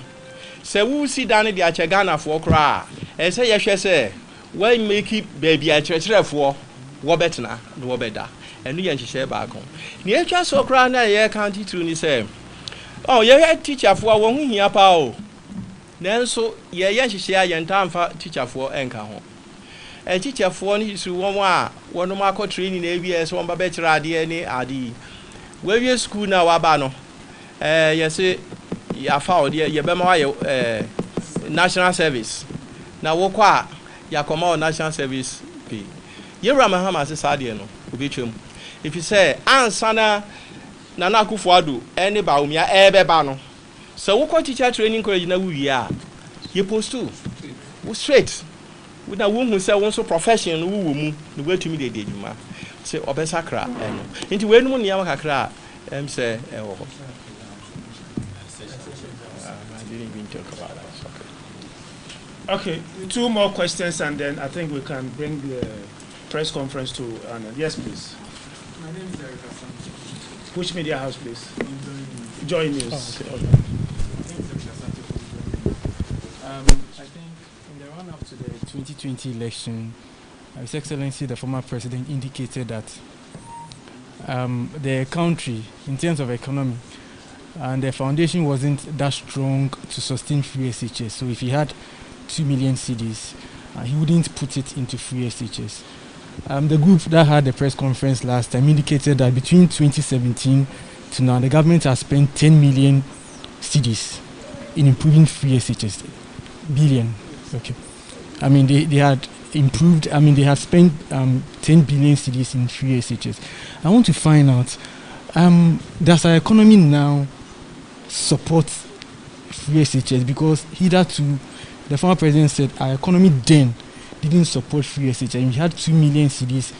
se wu si dan de ache Ghana fo kura e se ye hwe se we make baby a chechrefo wo betena no wo beda enu ye hihye ba kon ne etwa so kura na ye county through ni se oh ye teacher fo wo hu hia pa o nanso ye hihye ye ntamfa teacher fo enka ho teacher fo ni su won a wonu makọ training na ABS won ba be kira ade ni ade we wie school na wa ba no ye se ya fa o de ye be ma wa ye national service na wo kwa ya koma o national service pay ye Mahama se sade no obi twem if you say ansana na Akufo Addo ene ba umia ebe ba no so wo kwa teacher training college na wi a ye post to wo straight we na wo hu say won so profession no wo mu no wetumi de adwuma say obesakra eno nti we num niam kakra say wo I didn't even talk about that. Okay, 2 more questions and then I think we can bring the press conference to an end. Yes, please. My name is Eric Asante. Which media house, please? Joy News. Oh, okay. I think in the run-up to the 2020 election, His Excellency the former president indicated that the country, in terms of economy, and the foundation wasn't that strong to sustain free SHS. So if he had 2 million cedis, he wouldn't put it into free SHS. The group that had the press conference last time indicated that between 2017 to now, the government has spent 10 million cedis in improving free SHS. Billion. Okay. I mean, they had improved, I mean, they have spent 10 billion cedis in free SHS. I want to find out, does our economy now support free SHS? Because hitherto, the former president said our economy then didn't support free SHS. And we had 2 million cedis,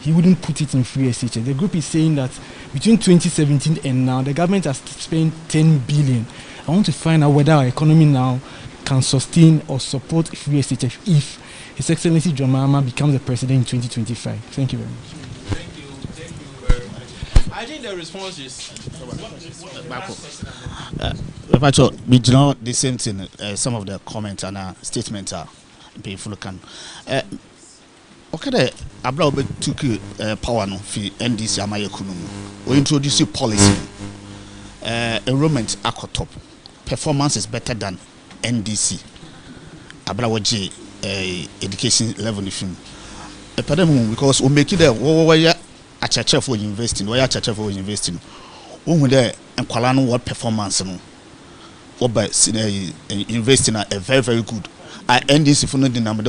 he wouldn't put it in free SHS. The group is saying that between 2017 and now, the government has spent 10 billion. I want to find out whether our economy now can sustain or support free SHS if His Excellency John Mahama becomes the president in 2025. Thank you very much. Thank you very much. I think the response is we do not the same thing. Some of the comments and statements are painful. Can okay, the Abra took power no for NDC Amaye Kunumu. We introduce policy. Enrollment at top. Performance is better than NDC. Abra waji education level if because we make it there where a church for investing, where a church for investing. When there and Kuala what performance no. What by investing a very very good. I end this if you know the number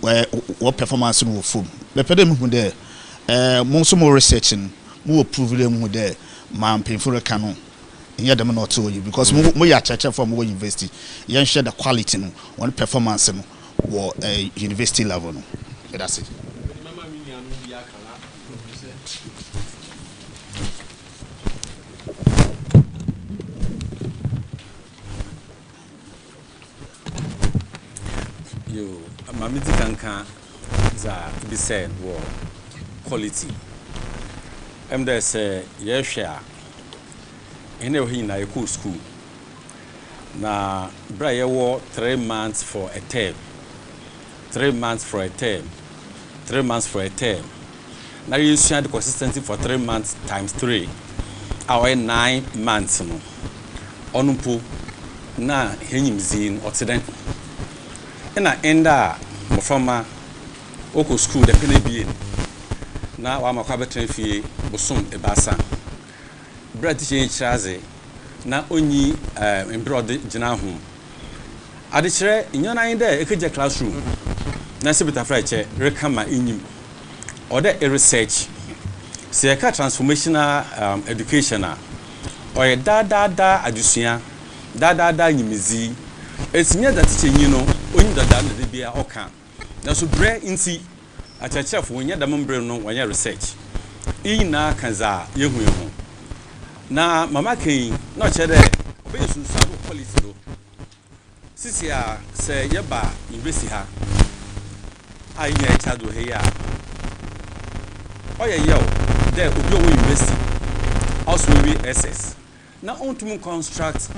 where what performance will form. The pedem who there most more researching, more prove them who there man paying for a canon. Yeah, them not to you because more ya church from more university. You share the quality no one performance no or university level no. That's it. You, Mamiti Kanka, to be said, war quality. There's a year share. Anyway, in a cool school. Now, Brian war 3 months for a term. 3 months for a term. 3 months for a term. Now you share the consistency for 3 months times 3. Our 9 months. Onumpu na henyim zin occident. Na enda mofama oko school de pene bie na wa makwa betre fie bosom ebasa brad teaching chaze na onyi embroid gina ho ade kire nyona yin de ekeje classroom na se beta fra che rekama enyim or the research. Say a transformational education or a da adusia da nyimizi. It's near that teaching only the be a oka. Now so bre inti a chef when you're the member no when you research. Ina kanza yehu. Na mama king not chere be so policy do. Sisi a say yeba university ha. Ai nya chado he ya. Oya yo there obi o university. Also we SS. Now on to construct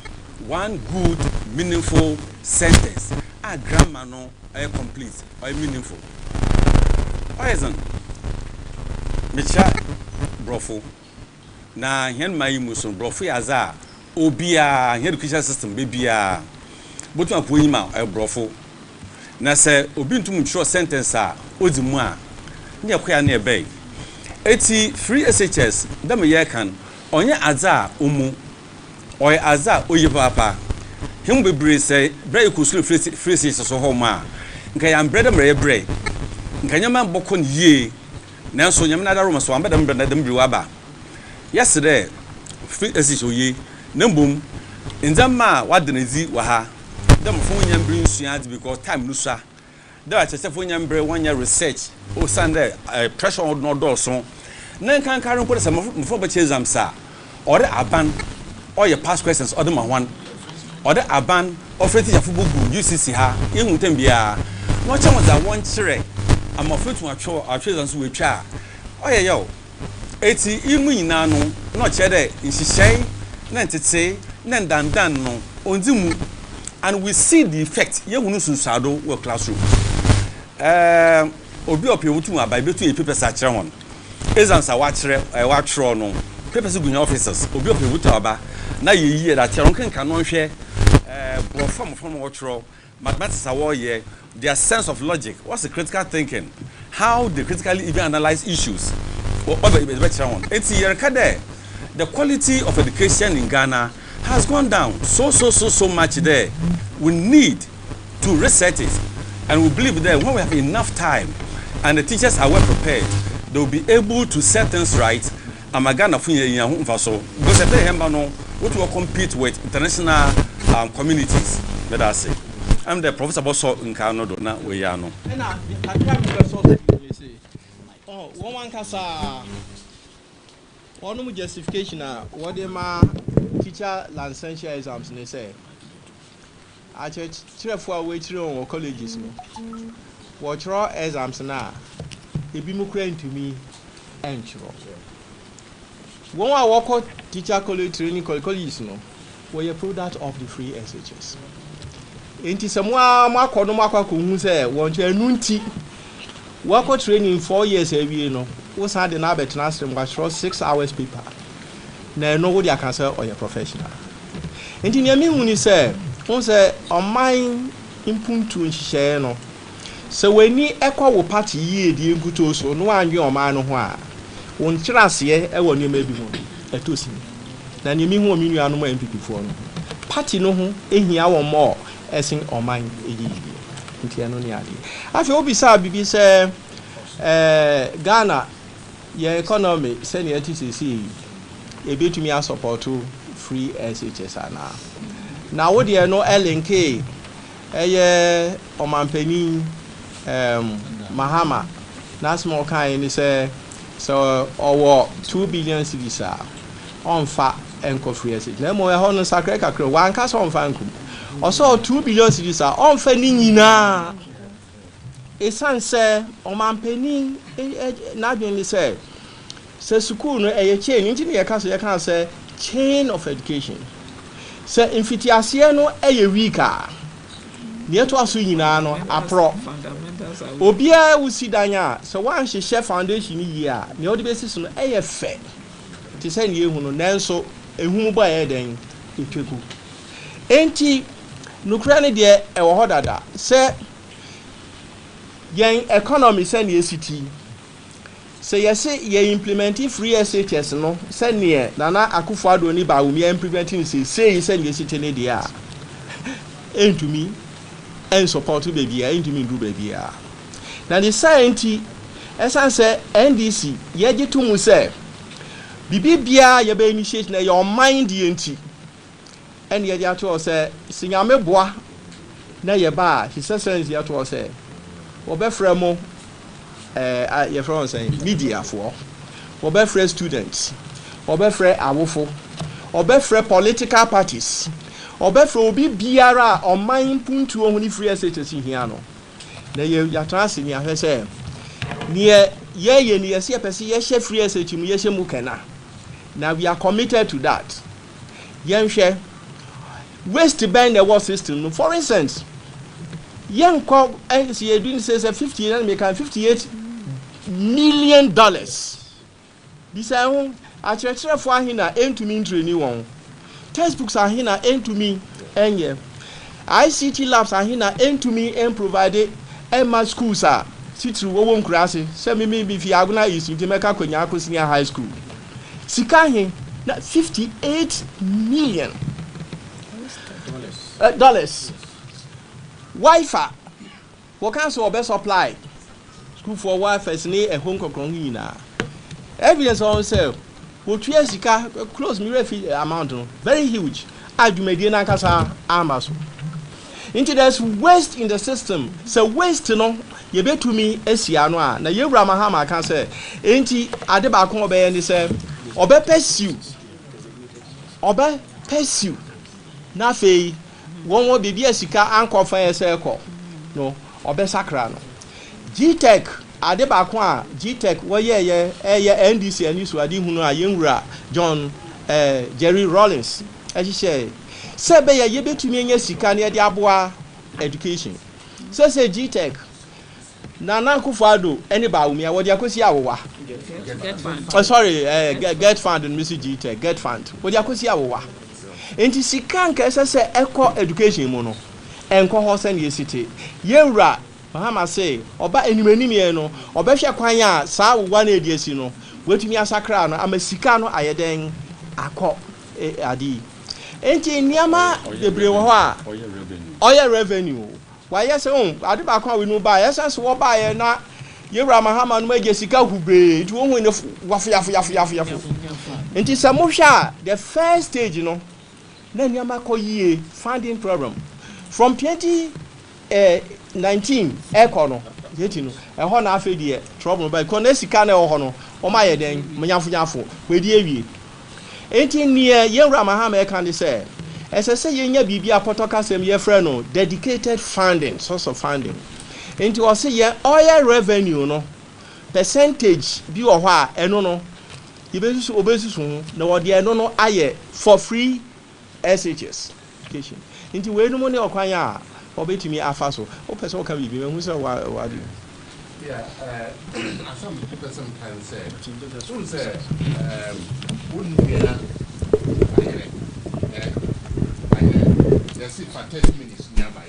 one good meaningful sentence. A grammar no are complete or meaningful. Oya mecha brofo. Na hen mai muso brofo yaza obia hen education system bebia botu apoyi ma brofo na se obi ntum tro sentence a odimu a ne yakoya na ebe eti free SHS dem ye kan onye aza omu oy aza oyi papa him bebre say bre ikusu free SHS so ho ma nka ya mbre dem re bre nka nyama bokọ ye na so nyama na da roma so amba dem bre na dem biwa ba yesterday free SHS oye nembum nzama wadenezi wa ha dem fo nya mbre nsuad because time no sha there chese fo nya mbre one year research o sande pressure on no do so nan kan karin ko se mfo ba che exam sa or aban or your past questions or the one or the aban of teacher fo bugu UCC ha ehun tem bia no che mo za won kire am of to atwo exam so we twa oye yo eti imu nyina no no che de nhihyen na ntete na ndandan no onzimu and we see the effect yehunu sunsado we classroom obi opie wutu abai betu e papers a kire hon exams a wa kire wa tro no papers gunya officers obi opie wutu aba na yeyi da tero nkenka no hwe from what tro mathematics a wo ye their sense of logic, what's the critical thinking, how they critically even analyze issues. The quality of education in Ghana has gone down so much there. We need to reset it, and we believe that when we have enough time and the teachers are well prepared, they will be able to set things right. Because if they will compete with international communities. Let us say. I'm the professor also in Canada. Now we are no. Oh, one casa. One justification. What they teacher licensure exams they say. I check 3 or 4 way through colleges. No. What raw exams now? It be more to me. And when I walk out teacher college training colleges, no, we are product of the free SHS. Enti semwa makono makwaku say won to enunti work training 4 years every no wo san de na betena stream wa 6 hours paper na no wo dia kan say or your professional enti ne mi huni say won say on mind impuntu nhihye no so weni ekwa wo party yi edi eguto so no anwe o man no ho a won kirase e wo ne ma bi ho etosi na ne mi hu o mi nua no ma MPP fo no party no ho ehia wo mo essing or mine Ntiano ni adi. Afi obi sa bibi se Ghana your economy send your TCC e betumi a support free SHS ana. Na wo de no LNK eye omampani Mahama na small kind ni say so owo 2 billion cedis a onfa enko free SHS. Na mo e ho no sakre kakre wan ka so onfa nkum. Also 2 billion cedis are on feni nyina esan se o mampeni na adwenle se school no eye chain nti ne yeka se chain of education se infitiase no eye weaker ne to aso nyina no apro obia wusidanya se wan hye foundation yi a ne odi basis no eye fe ti se ne ehu no nanso ehu bo aye den etweku enti nukrani de e wo hodada se yen economy se ne city se yese ye implementing free SHS no se ne nana akufo ado ni ba wo mi implementing se ne city ne dia entumi en support baby entumi do baby a na the science esan say NDC ye gi to mu say bibibia ye be initiate na your mind ye nti en ye dia to say sinyame boa na ye ba his excellency ya to say obefra mo ye from say media for obefra students obefra awofo obefra political parties obefra obi biara o man puntu ohun ni free SHS hia no na ye ya trans ni ahwe say ni ye ni ye se pese ye hye free SHS mu ye hye mu kana. Now we are committed to that. Yenhwe waste bend the war system. For instance, young call NCA doing says $58 million. This I actually for hina aim to me training one. Textbooks are hina aim to me enye. ICT labs are hina aim to me and provided Emma schools are sit through one class. Say me if you are gonna use it to make a senior high school. Sikahin na $58 million dollars. Wi-Fi. What can so best supply? School for Wi-Fi is near a home concrete na. Evidence on sale. What we sika close me amount very huge. Adumedi na kasa amaso. Into there's waste in the system. So waste no ye betu mi esia no a na yewura mahama kan say enti ade ba kon obe ni say obe pursue na fei won wo bibia sika ankofa yeseko no obe sakra no Tvucc ade ba kon a Tvucc wo ye NDC ani so ade hunu a yenwura John Jerry Rawlings ehihye sebe ye betumi enya sika na de aboa education say Tvucc na Kufuado any ba umi a wo de akosi awowa get fund. Oh sorry, get fund and Mr. Tvucc get fund. Wo dia kosi awowa. Enti sika nka se eco education mu no. Enko ho se ne city. Yewura Mahama say oba enimani me no, obehwe kwan a saa awowa na edi esi no. Wetumi asakra no ama sika no ayeden akọ adi. Enti niama debre wo ho a oye revenue. Why yes ade ba kwa we no ba yes so wo ba ye na Yewura Mahama no maje sika hube ti wo hu ne wafu enti samuhwa the first stage no na niama koyie funding program from 2019 no yeti no ho na afa die trouble ba ko na sika na ho no o ma ye den manyafo we die ewie enti nie Yewura Mahama kan de say SSA yenya bibia potoka sem ye frɛ no dedicated funding source of funding. Into was say oil revenue no percentage bi wo ho a eno no yebesu obesusu na wo de eno no aye for free SHS education. Into we no money okwan a obetumi afa so o pese o ka bibi me hu se wa do. Yeah, some person can say soon say wouldn't be yes, for 30 minutes nearby.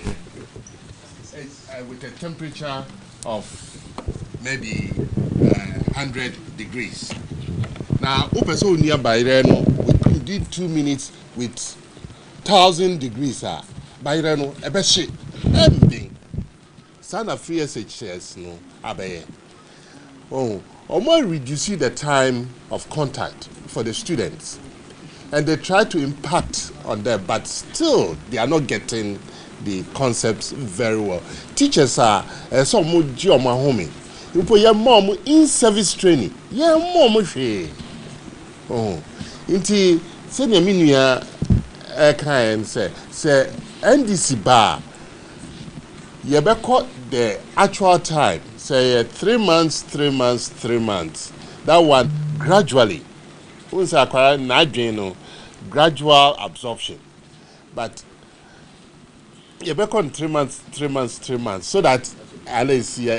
With a temperature of maybe 100 degrees. Now, so nearby there, no, we did 2 minutes with 1,000 degrees. By then, a best shit. Everything. Sana free SHS, no, abaye. Oh, or more reducing the time of contact for the students. And they try to impact on them, but still they are not getting the concepts very well. Teachers are some more homie. You put your mom in service training. Yeah, mom she. Oh, inti send your minuya kind say NDC bar. You better the actual time. Say 3 months. That one gradually. Once acquire gradual absorption, but you back on 3 months, so that at least you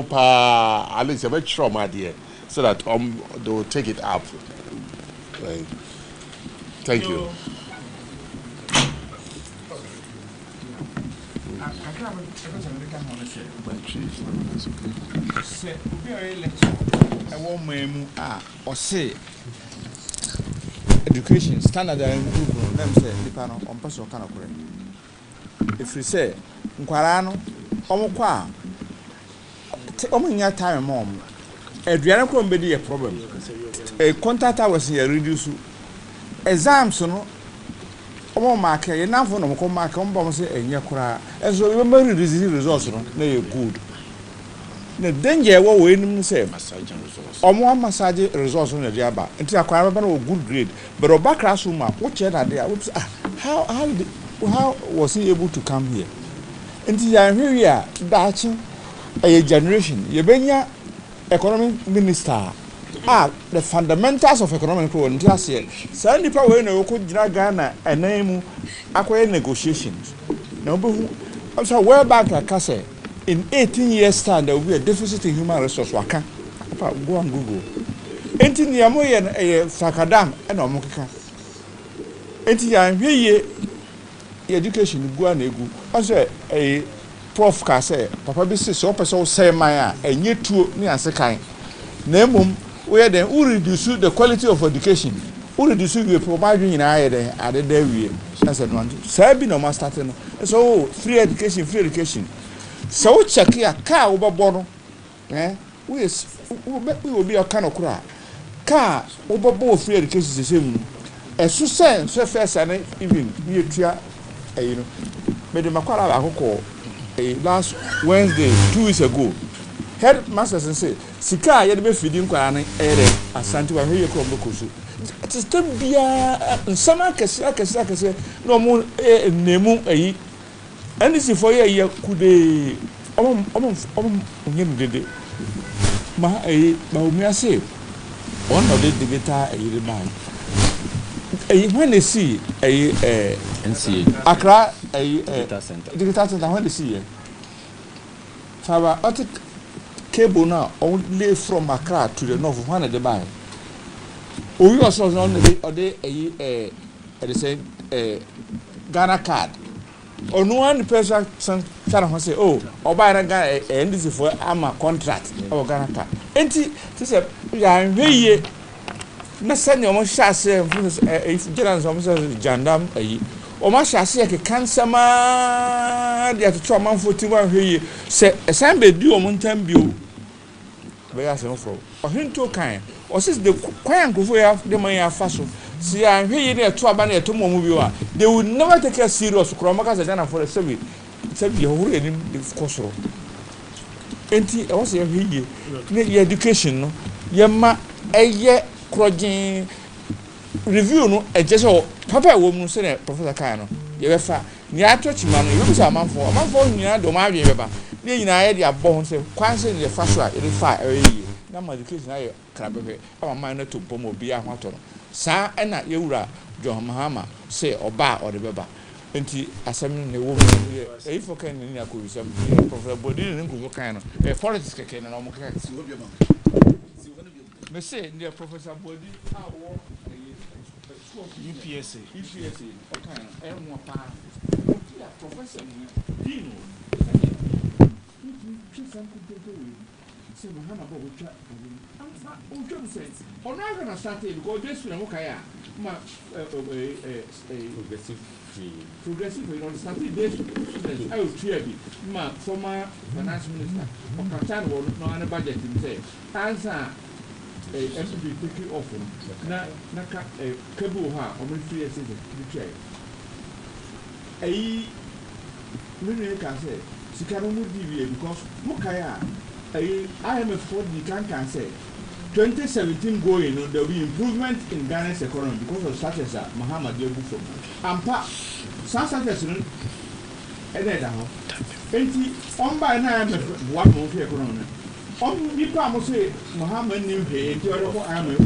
pa at least you bet trauma there, so that they will take it up. Right. Thank you. Education standard and improve them say nipa no on person kan okore if you say nkwara no kwa nya time mom aduane ko mbedi ye problem contact hours ye reduce exams no omo mark ye nafo no ko mark ombo se enye kura enso we ma reduce results no na ye good na danger wo enim say omo massage results no dey aba nti akwara ba na good grade but oba classroom ma wo che na dey how was he able to come here nti ya hwe ya daachi a generation ye benya economic minister the fundamentals of economic growth nti ase say nipa we na wo ko gira Ghana enemu akoye negotiations na obehu so World Bank akase in 18 years time there will be a deficit in human resource waka go and Google enti ni amoye sakadam na omukeka enti ya hwe ye education go na egu ase prof ka say papa bi say so person say man a enye tuo ni asekan na emom we den who reduce the quality of education who reduce we provide nyina aye den ade da wie say no say bi no ma start no so free education so check ya ka wo bebo no we will be a kind of cry ka wo bebo free education say mu esu say so first and even we tua you know me de makwara ba akoko last Wednesday 2 weeks ago headmasters say sika ye de be feeding kwara ne ere asante wa hwe ko mbokoso system bia nsama kese no mo nemu ayi NDC for ye kude onye ndede ma ba omi ase one of the debater ayi man when they see NCA Accra data center when they see fiber optic cable now only from Accra to the north when they buy we also on the they say Ghana card or no one person say oh or buy a Ghana NDC for ama contract or Ghana card enti say ya hweye na send your shase if general some jandam ayi o ma shase ke kansama dia to man 41 hweye se esan be di o montam bio be ya se no fro o hinto kan o sis the kwan nkofo ya de man ya faso si ya hweye na to aba na to mo bio a they will never take us serious kromaka se jana for the sebi huru enim de kosoro enti e wo se ya hweye na education no ye ma eye projin review no ejeso papa wo mu se ne professor kan no ye be fa ni atochi ma no ye be sa amanfo nyina do ma adwe beba ne nyina ye de abo ho se kwan se ne fa so a ye fa yi na ma education aye krabebe ama man na to bom obi a ho to no sa na ye wura John Mahama se oba o de beba enti asem ne wo mu ye ifo kan ni akọ wisam professor body ne nko kan no politics keke na mo kan si obi ma me say near Professor Bodi awo UPSA okay mo pa professor ni dino chisan ko do se Mahama bo twa amfa o twa say ona gonna start because this na mo kaya ma progressive you know started this students I will try bi ma former finance minister o katan wo no an budget him say answer MPB taking off na cable ha o me free access to try me can say sikaro mu DBA because mukaya IMF for the can say 2017 going on there will be improvement in Ghana's economy because of such as Muhammad Debu from ampa such as no ededa ho enti on by na IMF what mo economy on nipa mo say Muhammad nim he enti o ko IMF